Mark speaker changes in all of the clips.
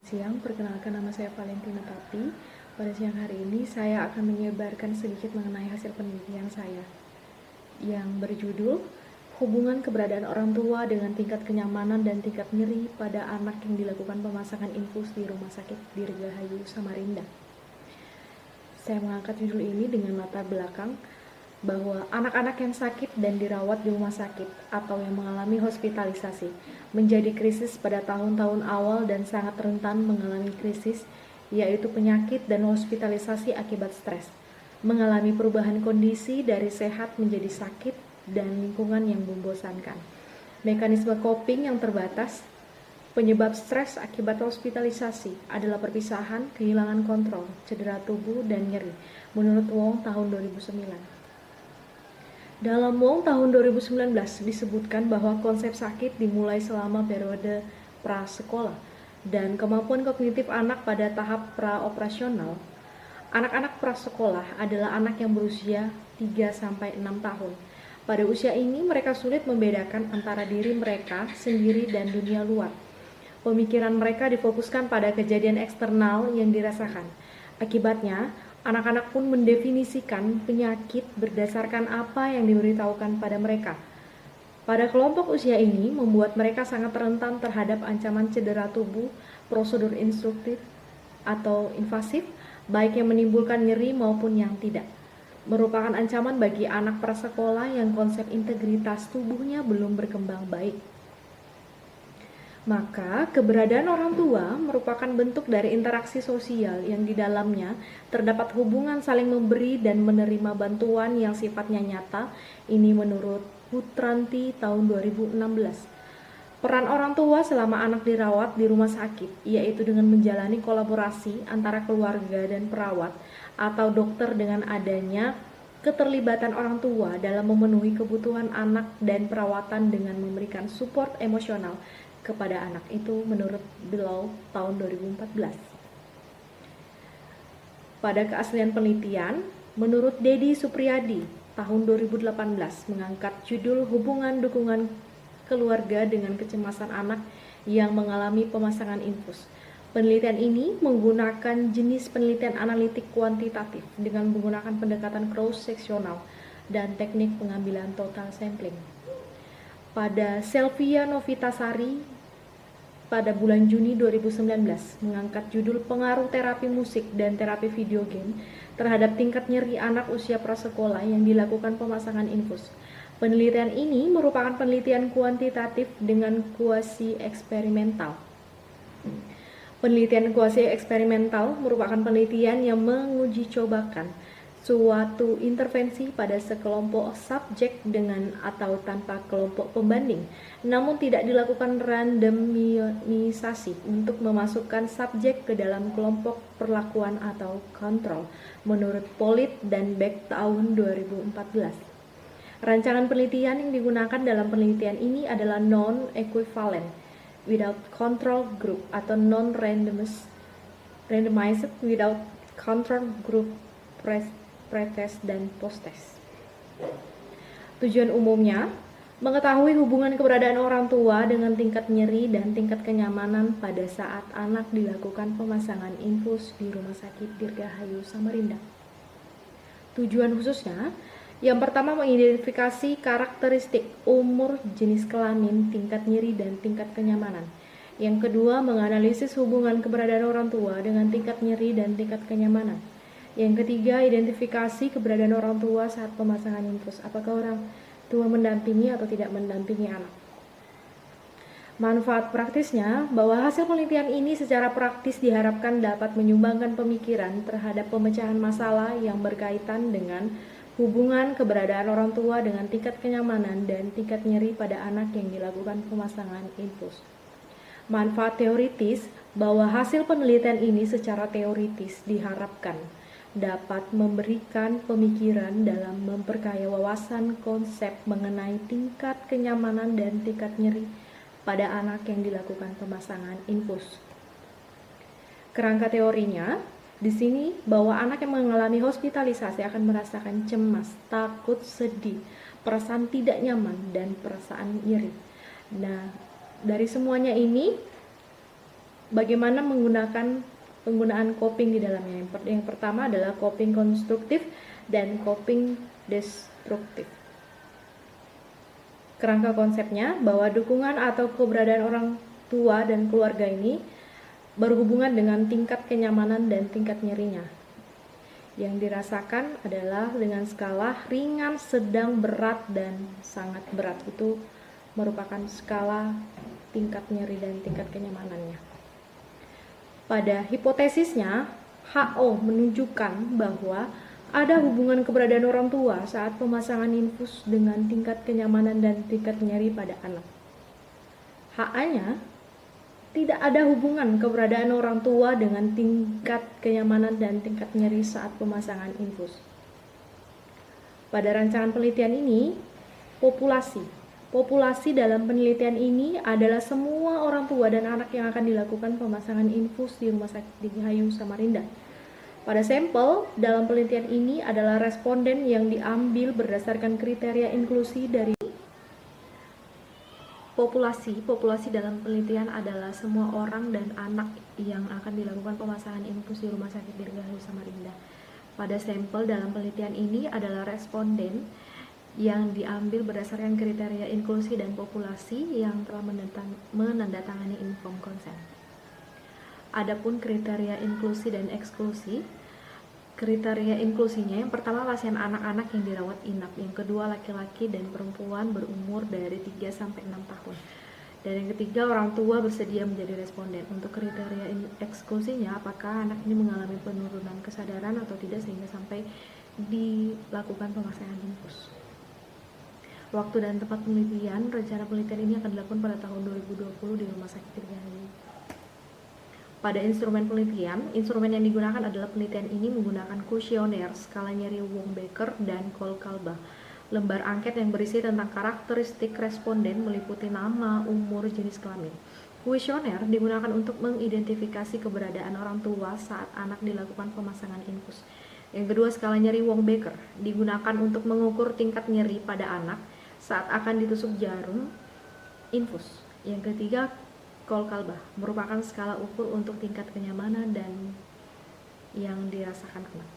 Speaker 1: Siang, perkenalkan nama saya Valentina Tapi. Pada siang hari ini saya akan menyebarkan sedikit mengenai hasil penelitian saya yang berjudul Hubungan keberadaan orang tua dengan tingkat kenyamanan dan tingkat nyeri pada anak yang dilakukan pemasangan infus di Rumah Sakit Dirgahayu, Samarinda. Saya mengangkat judul ini dengan latar belakang bahwa anak-anak yang sakit dan dirawat di rumah sakit atau yang mengalami hospitalisasi menjadi krisis pada tahun-tahun awal dan sangat rentan mengalami krisis, yaitu penyakit dan hospitalisasi akibat stres, mengalami perubahan kondisi dari sehat menjadi sakit, dan lingkungan yang membosankan. Mekanisme coping yang terbatas. Penyebab stres akibat hospitalisasi adalah perpisahan, kehilangan kontrol, cedera tubuh, dan nyeri, menurut Wong tahun 2009. Dalam Wong tahun 2019 disebutkan bahwa konsep sakit dimulai selama periode prasekolah dan kemampuan kognitif anak pada tahap praoperasional. Anak-anak prasekolah adalah anak yang berusia 3-6 tahun. Pada usia ini mereka sulit membedakan antara diri mereka sendiri dan dunia luar. Pemikiran mereka difokuskan pada kejadian eksternal yang dirasakan. Akibatnya, anak-anak pun mendefinisikan penyakit berdasarkan apa yang diberitahukan pada mereka. Pada kelompok usia ini membuat mereka sangat rentan terhadap ancaman cedera tubuh, prosedur instruktif atau invasif, baik yang menimbulkan nyeri maupun yang tidak. Merupakan ancaman bagi anak prasekolah yang konsep integritas tubuhnya belum berkembang baik. Maka, keberadaan orang tua merupakan bentuk dari interaksi sosial yang di dalamnya terdapat hubungan saling memberi dan menerima bantuan yang sifatnya nyata. Ini menurut Putranti tahun 2016. Peran orang tua selama anak dirawat di rumah sakit, yaitu dengan menjalani kolaborasi antara keluarga dan perawat atau dokter dengan adanya keterlibatan orang tua dalam memenuhi kebutuhan anak dan perawatan dengan memberikan support emosional kepada anak, itu menurut Below tahun 2014. Pada keaslian penelitian, menurut Dedi Supriyadi tahun 2018 mengangkat judul Hubungan Dukungan Keluarga dengan Kecemasan Anak yang Mengalami Pemasangan Infus. Penelitian ini menggunakan jenis penelitian analitik kuantitatif dengan menggunakan pendekatan cross-seksional dan teknik pengambilan total sampling. Pada Selvia Novitasari pada bulan Juni 2019 mengangkat judul Pengaruh Terapi Musik dan Terapi Video Game terhadap tingkat nyeri anak usia prasekolah yang dilakukan pemasangan infus. Penelitian ini merupakan penelitian kuantitatif dengan kuasi eksperimental. Penelitian kuasi eksperimental merupakan penelitian yang menguji cobakan suatu intervensi pada sekelompok subjek dengan atau tanpa kelompok pembanding, namun tidak dilakukan randomisasi untuk memasukkan subjek ke dalam kelompok perlakuan atau kontrol, menurut Pollitt dan Beck tahun 2014. Rancangan penelitian yang digunakan dalam penelitian ini adalah non-equivalent, without control group atau non-randomized, without control group, pretest dan posttest. Tujuan umumnya, mengetahui hubungan keberadaan orang tua dengan tingkat nyeri dan tingkat kenyamanan pada saat anak dilakukan pemasangan infus di Rumah Sakit Dirgahayu, Samarinda. Tujuan khususnya, yang pertama mengidentifikasi karakteristik umur, jenis kelamin, tingkat nyeri, dan tingkat kenyamanan. Yang kedua, menganalisis hubungan keberadaan orang tua dengan tingkat nyeri dan tingkat kenyamanan. Yang ketiga, identifikasi keberadaan orang tua saat pemasangan infus. Apakah orang tua mendampingi atau tidak mendampingi anak. Manfaat praktisnya, bahwa hasil penelitian ini secara praktis diharapkan dapat menyumbangkan pemikiran terhadap pemecahan masalah yang berkaitan dengan hubungan keberadaan orang tua dengan tingkat kenyamanan dan tingkat nyeri pada anak yang dilakukan pemasangan infus. Manfaat teoritis, bahwa hasil penelitian ini secara teoritis diharapkan dapat memberikan pemikiran dalam memperkaya wawasan konsep mengenai tingkat kenyamanan dan tingkat nyeri pada anak yang dilakukan pemasangan infus. Kerangka teorinya di sini bahwa anak yang mengalami hospitalisasi akan merasakan cemas, takut, sedih, perasaan tidak nyaman, dan perasaan nyeri. Nah, dari semuanya ini bagaimana penggunaan coping di dalamnya. Yang pertama adalah coping konstruktif dan coping destruktif. Kerangka konsepnya bahwa dukungan atau keberadaan orang tua dan keluarga ini berhubungan dengan tingkat kenyamanan dan tingkat nyerinya. Yang dirasakan adalah dengan skala ringan, sedang, berat, dan sangat berat. Itu merupakan skala tingkat nyeri dan tingkat kenyamanannya. Pada hipotesisnya, HO menunjukkan bahwa ada hubungan keberadaan orang tua saat pemasangan infus dengan tingkat kenyamanan dan tingkat nyeri pada anak. HA-nya tidak ada hubungan keberadaan orang tua dengan tingkat kenyamanan dan tingkat nyeri saat pemasangan infus. Pada rancangan penelitian ini, populasi dalam penelitian ini adalah semua orang tua dan anak yang akan dilakukan pemasangan infus di Rumah Sakit Dirgahayu Samarinda. Pada sampel dalam penelitian ini adalah responden yang diambil berdasarkan kriteria inklusi dari populasi dalam penelitian adalah semua orang dan anak yang akan dilakukan pemasangan infus di Rumah Sakit Dirgahayu Samarinda. Pada sampel dalam penelitian ini adalah responden yang diambil berdasarkan kriteria inklusi dan populasi yang telah menandatangani inform consent. Adapun kriteria inklusi dan eksklusi, kriteria inklusinya yang pertama pasien anak-anak yang dirawat inap, yang kedua laki-laki dan perempuan berumur dari 3 sampai 6 tahun. Dan yang ketiga orang tua bersedia menjadi responden. Untuk kriteria eksklusinya apakah anak ini mengalami penurunan kesadaran atau tidak sehingga sampai dilakukan pemasangan infus. Waktu dan tempat penelitian, rencana penelitian ini akan dilakukan pada tahun 2020 di Rumah Sakit Dirgahayu. Pada instrumen penelitian, instrumen yang digunakan adalah penelitian ini menggunakan kuesioner, skala nyeri Wong-Baker, dan Kolkalba. Lembar angket yang berisi tentang karakteristik responden meliputi nama, umur, jenis kelamin. Kuesioner digunakan untuk mengidentifikasi keberadaan orang tua saat anak dilakukan pemasangan infus. Yang kedua, skala nyeri Wong-Baker digunakan untuk mengukur tingkat nyeri pada anak saat akan ditusuk jarum infus. Yang ketiga, Kolkalba merupakan skala ukur untuk tingkat kenyamanan dan yang dirasakan anak.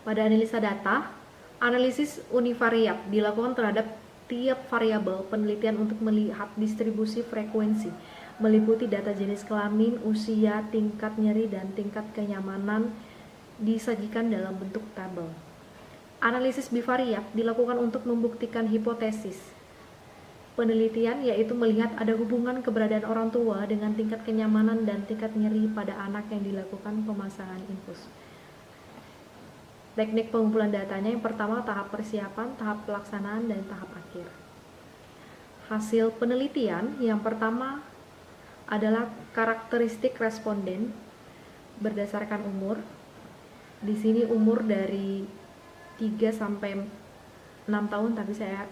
Speaker 1: Pada analisa data, analisis univariat dilakukan terhadap tiap variabel penelitian untuk melihat distribusi frekuensi, meliputi data jenis kelamin, usia, tingkat nyeri, dan tingkat kenyamanan disajikan dalam bentuk tabel. Analisis bivariat dilakukan untuk membuktikan hipotesis penelitian, yaitu melihat ada hubungan keberadaan orang tua dengan tingkat kenyamanan dan tingkat nyeri pada anak yang dilakukan pemasangan infus. Teknik pengumpulan datanya yang pertama tahap persiapan, tahap pelaksanaan, dan tahap akhir. Hasil penelitian yang pertama adalah karakteristik responden berdasarkan umur. Di sini umur dari 3 sampai 6 tahun, tapi saya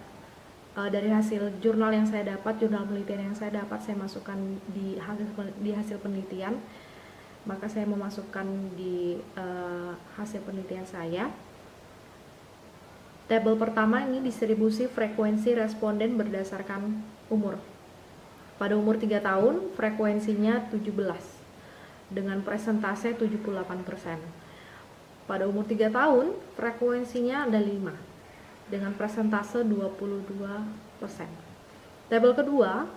Speaker 1: dari hasil jurnal yang saya dapat, jurnal penelitian yang saya dapat, saya masukkan di hasil penelitian. Maka saya memasukkan di hasil penelitian saya. Tabel pertama ini distribusi frekuensi responden berdasarkan umur. Pada umur 3 tahun, frekuensinya 17 dengan persentase 78%. Pada umur 3 tahun, frekuensinya ada 5 dengan persentase 22%. Tabel kedua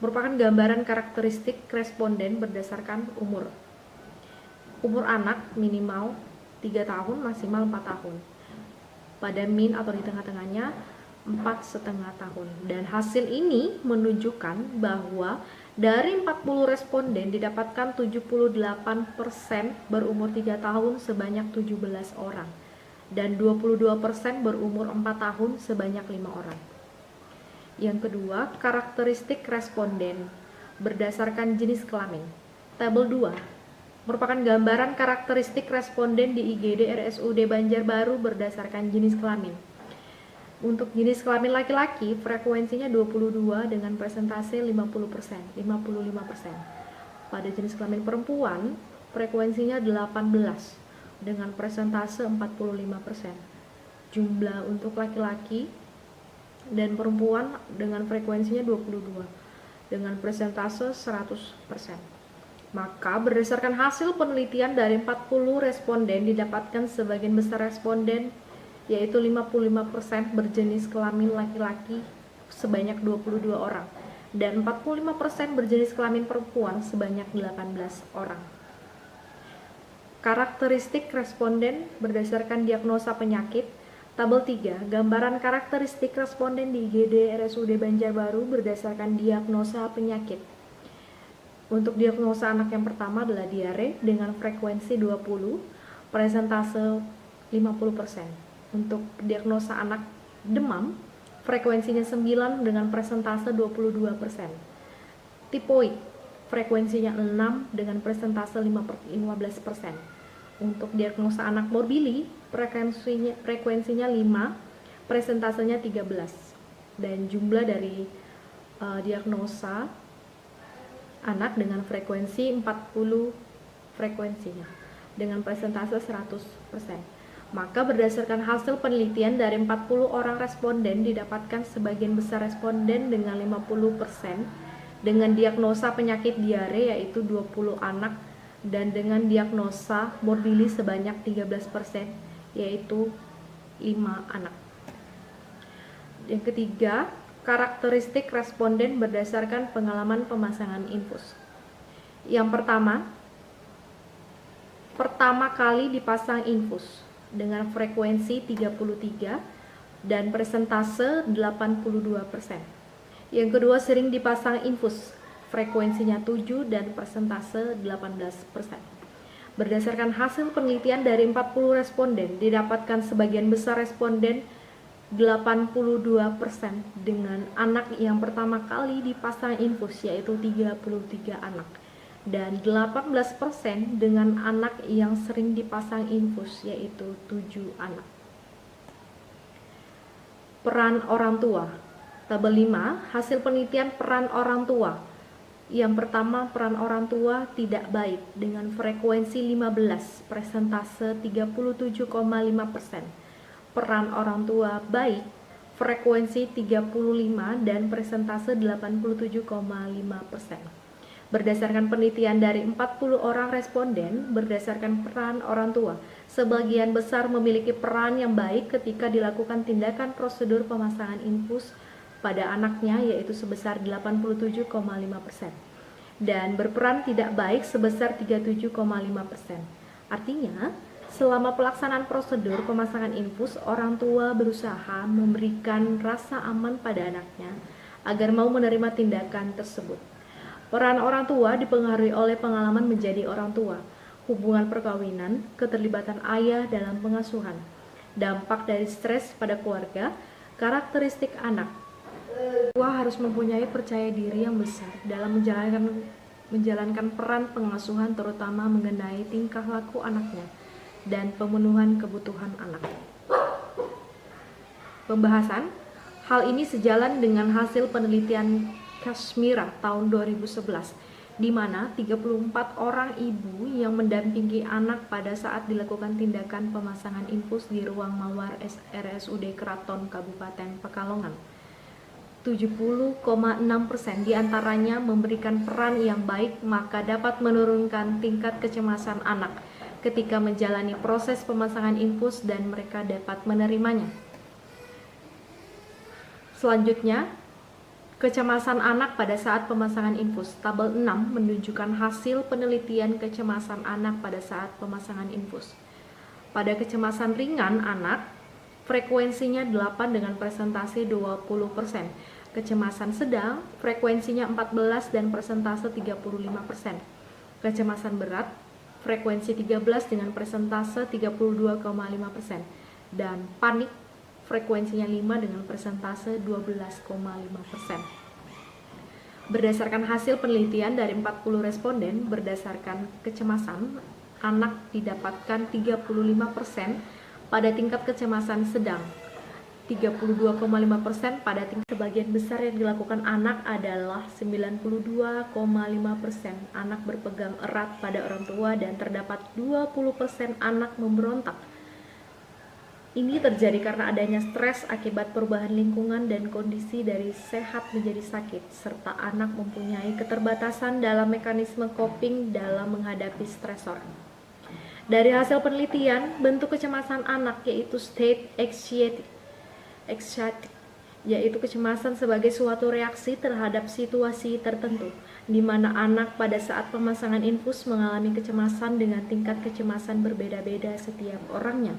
Speaker 1: merupakan gambaran karakteristik responden berdasarkan umur. Umur anak minimal 3 tahun, maksimal 4 tahun. Pada min atau di tengah-tengahnya 4,5 tahun. Dan hasil ini menunjukkan bahwa dari 40 responden didapatkan 78% berumur 3 tahun sebanyak 17 orang. Dan 22% berumur 4 tahun sebanyak 5 orang. Yang kedua, karakteristik responden berdasarkan jenis kelamin. Tabel 2 merupakan gambaran karakteristik responden di IGD RSUD Banjarbaru berdasarkan jenis kelamin. Untuk jenis kelamin laki-laki, frekuensinya 22 dengan persentase 55%. Pada jenis kelamin perempuan, frekuensinya 18 dengan persentase 45%. Jumlah untuk laki-laki dan perempuan dengan frekuensinya 22 dengan persentase 100%. Maka berdasarkan hasil penelitian dari 40 responden didapatkan sebagian besar responden yaitu 55% berjenis kelamin laki-laki sebanyak 22 orang dan 45% berjenis kelamin perempuan sebanyak 18 orang. Karakteristik responden berdasarkan diagnosa penyakit. Tabel 3, gambaran karakteristik responden di IGD RSUD Banjarbaru berdasarkan diagnosa penyakit. Untuk diagnosa anak yang pertama adalah diare dengan frekuensi 20, presentase 50%. Untuk diagnosa anak demam, frekuensinya 9 dengan presentase 22%. Tipoid, frekuensinya 6 dengan presentase 15%. Untuk diagnosa anak morbili, frekuensinya 5, presentasenya 13. Dan jumlah dari diagnosa anak dengan frekuensi 40 frekuensinya dengan persentase 100%. Maka berdasarkan hasil penelitian dari 40 orang responden didapatkan sebagian besar responden dengan 50% dengan diagnosa penyakit diare yaitu 20 anak dan dengan diagnosa morbili sebanyak 13% yaitu 5 anak. Yang ketiga, karakteristik responden berdasarkan pengalaman pemasangan infus. Yang pertama kali dipasang infus dengan frekuensi 33 dan persentase 82%. Yang kedua sering dipasang infus, frekuensinya 7 dan persentase 18%. Berdasarkan hasil penelitian dari 40 responden, didapatkan sebagian besar responden 82% dengan anak yang pertama kali dipasang infus yaitu 33 anak dan 18% dengan anak yang sering dipasang infus yaitu 7 anak. Peran orang tua. Tabel 5, hasil penelitian peran orang tua. Yang pertama, peran orang tua tidak baik dengan frekuensi 15, persentase 37,5%. Peran orang tua baik, frekuensi 35 dan persentase 87,5%. Berdasarkan penelitian dari 40 orang responden, berdasarkan peran orang tua, sebagian besar memiliki peran yang baik ketika dilakukan tindakan prosedur pemasangan infus pada anaknya yaitu sebesar 87,5% dan berperan tidak baik sebesar 37,5%. Artinya, selama pelaksanaan prosedur pemasangan infus, orang tua berusaha memberikan rasa aman pada anaknya agar mau menerima tindakan tersebut. Peran orang tua dipengaruhi oleh pengalaman menjadi orang tua, hubungan perkawinan, keterlibatan ayah dalam pengasuhan, dampak dari stres pada keluarga, karakteristik anak. Tua harus mempunyai percaya diri yang besar dalam menjalankan peran pengasuhan terutama mengenai tingkah laku anaknya dan pemenuhan kebutuhan anak. Pembahasan hal ini sejalan dengan hasil penelitian Kashmira tahun 2011 di mana 34 orang ibu yang mendampingi anak pada saat dilakukan tindakan pemasangan infus di ruang mawar RSUD Keraton Kabupaten Pekalongan. 70,6% diantaranya memberikan peran yang baik maka dapat menurunkan tingkat kecemasan anak ketika menjalani proses pemasangan infus dan mereka dapat menerimanya. Selanjutnya, kecemasan anak pada saat pemasangan infus. Tabel 6 menunjukkan hasil penelitian kecemasan anak pada saat pemasangan infus. Pada kecemasan ringan anak, frekuensinya 8 dengan presentasi 20%. Kecemasan sedang, frekuensinya 14 dan persentase 35%. Kecemasan berat, frekuensi 13 dengan persentase 32,5%. Dan panik, frekuensinya 5 dengan persentase 12,5%. Berdasarkan hasil penelitian dari 40 responden, berdasarkan kecemasan, anak didapatkan 35% pada tingkat kecemasan sedang, 32,5% pada tingkat. Sebagian besar yang dilakukan anak adalah 92,5% anak berpegang erat pada orang tua dan terdapat 20% anak memberontak. Ini terjadi karena adanya stres akibat perubahan lingkungan dan kondisi dari sehat menjadi sakit, serta anak mempunyai keterbatasan dalam mekanisme coping dalam menghadapi stresor. Dari hasil penelitian, bentuk kecemasan anak yaitu state anxiety, yaitu kecemasan sebagai suatu reaksi terhadap situasi tertentu, di mana anak pada saat pemasangan infus mengalami kecemasan dengan tingkat kecemasan berbeda-beda setiap orangnya.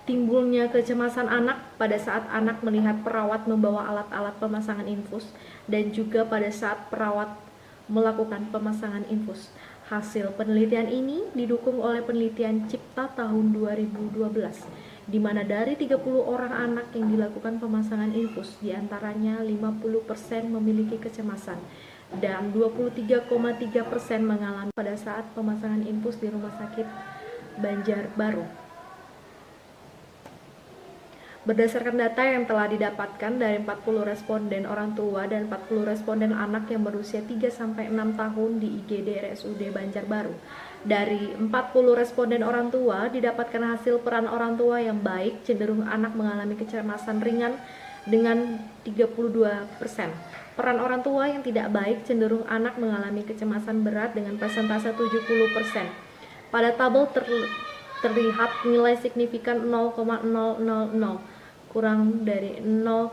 Speaker 1: Timbulnya kecemasan anak pada saat anak melihat perawat membawa alat-alat pemasangan infus dan juga pada saat perawat melakukan pemasangan infus. Hasil penelitian ini didukung oleh penelitian Cipta tahun 2012, di mana dari 30 orang anak yang dilakukan pemasangan infus, diantaranya 50% memiliki kecemasan dan 23,3% mengalami pada saat pemasangan infus di Rumah Sakit Banjarbaru. Berdasarkan data yang telah didapatkan dari 40 responden orang tua dan 40 responden anak yang berusia 3-6 tahun di IGD RSUD Banjarbaru, dari 40 responden orang tua didapatkan hasil peran orang tua yang baik cenderung anak mengalami kecemasan ringan dengan 32%. Peran orang tua yang tidak baik cenderung anak mengalami kecemasan berat dengan persentase 70%. Pada tabel terlihat nilai signifikan 0,000 kurang dari 0,05.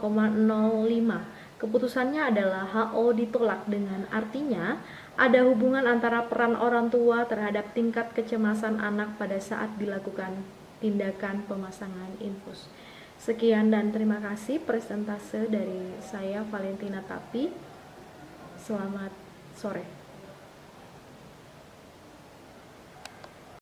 Speaker 1: Keputusannya adalah HO ditolak, dengan artinya ada hubungan antara peran orang tua terhadap tingkat kecemasan anak pada saat dilakukan tindakan pemasangan infus. Sekian dan terima kasih presentase dari saya Valentina Tapi. Selamat sore.